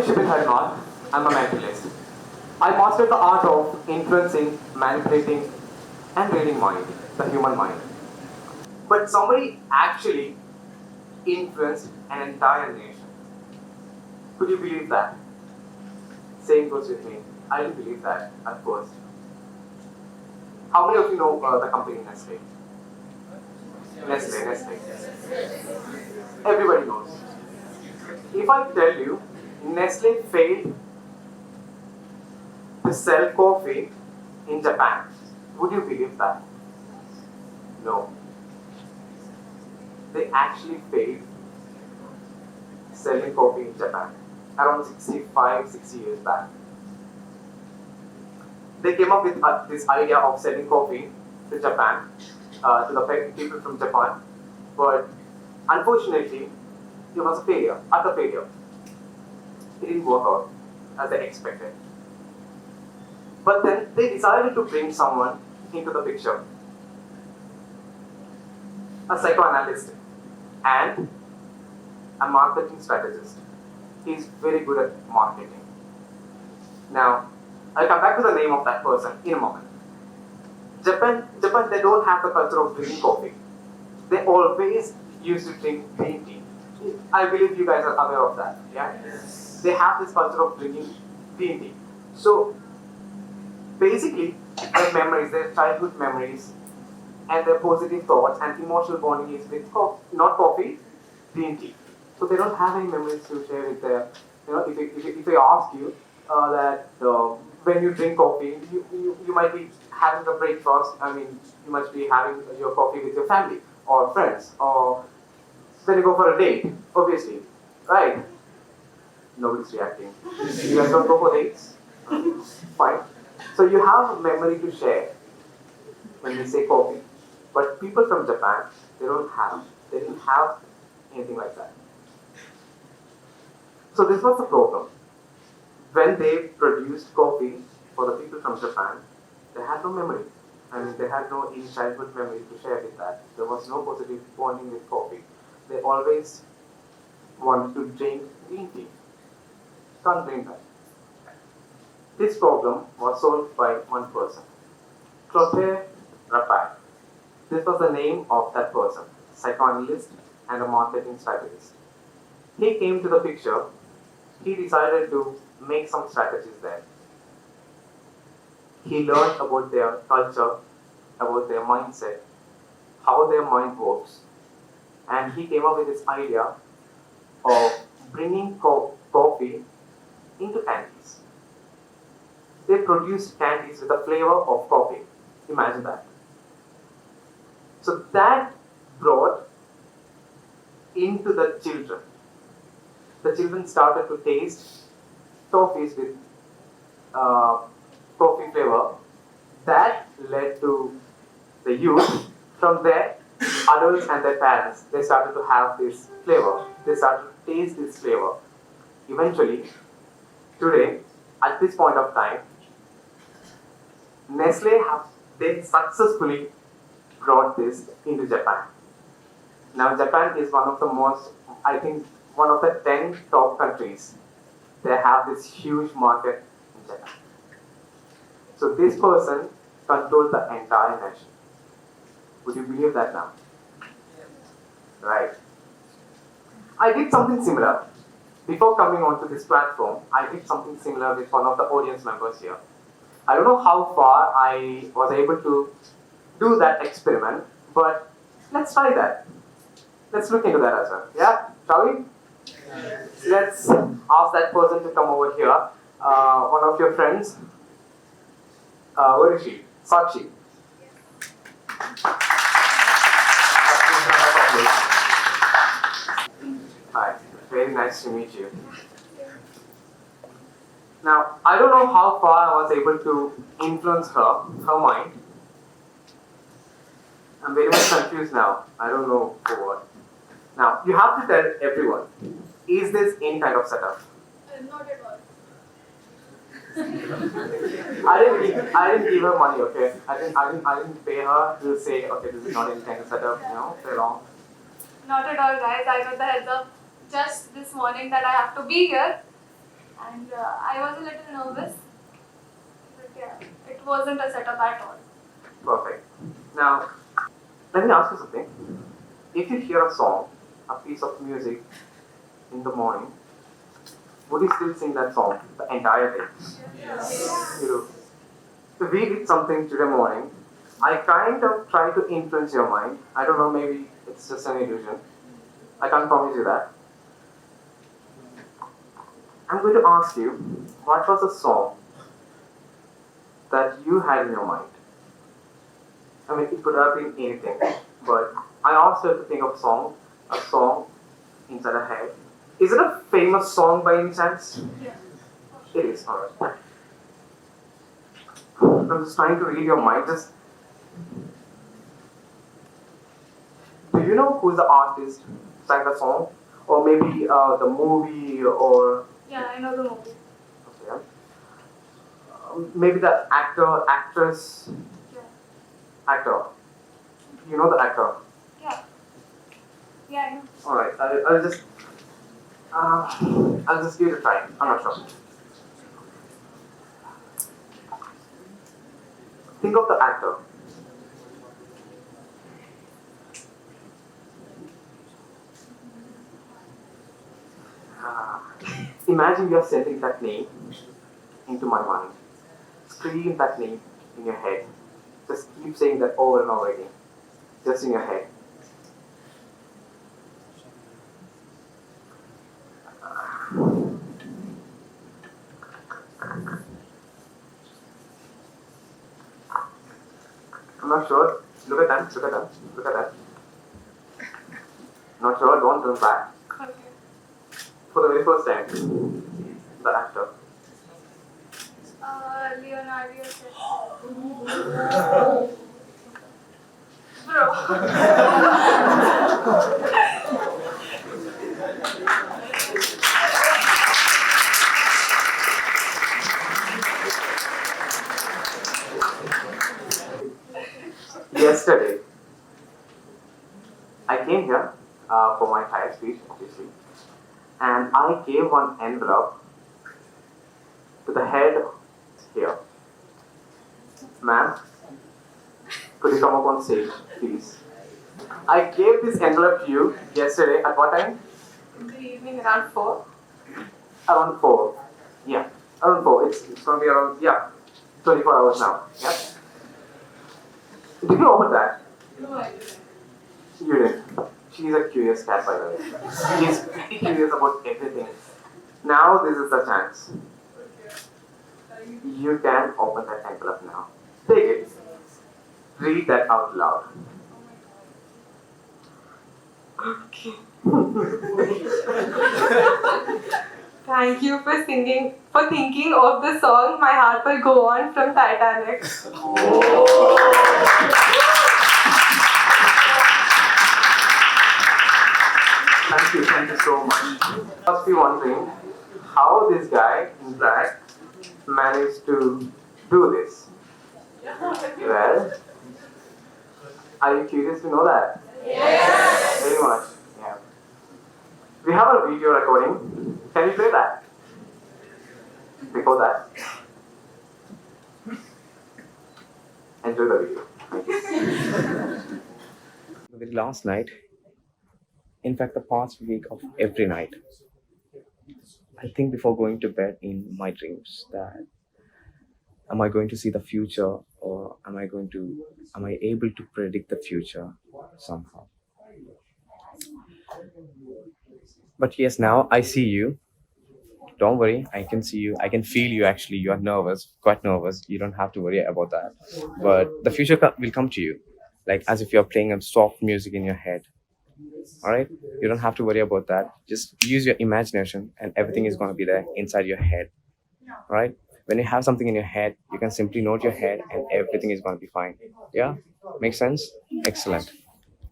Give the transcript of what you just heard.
Shibir Harman. I'm a mentalist. I mastered the art of influencing, manipulating, and reading mind, the human mind. But somebody actually influenced an entire nation. Could you believe that? Same goes with me. I didn't believe that at first. How many of you know the company Nestle? Nestle. Everybody knows. If I tell you Nestle failed to sell coffee in Japan, would you believe that? No. They actually failed selling coffee in Japan around 65, 60 years back. They came up with this idea of selling coffee to Japan, to the people from Japan, but unfortunately, it was a failure, utter failure. It didn't work out as they expected. But then they decided to bring someone into the picture, a psychoanalyst and a marketing strategist. He's very good at marketing. Now, I'll come back to the name of that person in a moment. Japan, they don't have the culture of drinking coffee. They always used to drink green tea. I believe you guys are aware of that. Yeah? They have this culture of drinking green tea. So, basically, their memories, their childhood memories, and their positive thoughts and emotional bonding is with not coffee, green tea. So they don't have any memories to share with their, if they ask you that when you drink coffee, you might be having a breakfast, you must be having your coffee with your family or friends, or when you go for a date, obviously, right? Nobody's reacting. You guys don't go for dates? Fine. So you have a memory to share when we say coffee. But people from Japan, they didn't have anything like that. So this was the problem. When they produced coffee for the people from Japan, they had no memory. They had no in childhood memory to share with that. There was no positive bonding with coffee. They always wanted to drink green tea. Can't drink that. This problem was solved by one person, Clotaire Raphael. This was the name of that person, psychoanalyst and a marketing strategist. He came to the picture. He decided to make some strategies there. He learned about their culture, about their mindset, how their mind works, and he came up with this idea of bringing coffee into candies. They produced candies with a flavor of coffee. Imagine that. So that brought into the children. The children started to taste toffees with coffee flavor. That led to the youth. From there, adults and their parents, they started to have this flavor. They started to taste this flavor. Eventually, today, at this point of time, Nestle they successfully brought this into Japan. Now, Japan is one of the most, I think, one of the 10 top countries. They have this huge market in Japan. So this person controlled the entire nation. Would you believe that now? Right. I did something similar. Before coming onto this platform, I did something similar with one of the audience members here. I don't know how far I was able to do that experiment, but let's try that. Let's look into that as well. Yeah? Shall we? Let's ask that person to come over here. One of your friends. Where is she? Sakshi. Hi. Very nice to meet you. Now, I don't know how far I was able to influence her mind. I'm very much confused now. I don't know for what. Now, you have to tell everyone, is this any kind of setup? Not at all. I didn't give her money, okay? I didn't pay her to say, okay, this is not any kind of setup, play along. Not at all, guys. I got the heads up just this morning that I have to be here. and I was a little nervous, but yeah, it wasn't a setup at all. Perfect. Now, let me ask you something. If you hear a song, a piece of music in the morning, would you still sing that song the entire day? You do. So we did something today morning. I kind of try to influence your mind. I don't know, maybe it's just an illusion. I can't promise you that. I'm going to ask you, what was the song that you had in your mind? I mean, it could have been anything, but I asked her to think of a song inside her head. Is it a famous song by any chance? Yeah. It is, alright. I'm just trying to read your mind. Just, do you know who's the artist who sang the song? Or maybe the movie, or Yeah, I know the movie. okay, maybe the actor, actress, Yeah. actor. You know the actor. Yeah. Yeah, I know. Alright, I'll just give it a try. I'm not sure. Think of the actor. Uh, Imagine you're sending that name into my mind. Scream that name in your head. Just keep saying that over and over again. Just in your head. I'm not sure. Look at that. Look at that. Look at that. Not sure. Don't turn back. Okay. For the very first time, the actor. Leonardo DiCaprio. Bro. Yesterday, I came here for my higher speech, obviously, and I gave one envelope to the head here. Ma'am, could you come up on stage, please? I gave this envelope to you yesterday at what time? In the evening around 4. Around 4. Yeah, around 4. It's going to be around, yeah, 24 hours now. Yeah. Did you open that? No, I didn't. You didn't. She's a curious cat, by the way. She's pretty curious about everything. Now, this is the chance. You can open that envelope now. Take it. Read that out loud. Thank you for thinking of the song My Heart Will Go On from Titanic. Thank you so much. Must be wondering how this guy, in fact, managed to do this. Well, are you curious to know that? Yes. Very much. Yeah. We have a video recording. Can you play that? Before that, enjoy the video. Thank you. The very last night, in fact, the past week of every night, I think before going to bed in my dreams that am I going to see the future, or am I able to predict the future somehow? But yes, now I see you. Don't worry, I can see you. I can feel you actually. You are nervous, quite nervous. You don't have to worry about that. But the future will come to you, like as if you're playing a soft music in your head. All right? You don't have to worry about that. Just use your imagination, and everything is going to be there inside your head. All right? When you have something in your head, you can simply note your head, and everything is going to be fine. Yeah? Makes sense? Excellent.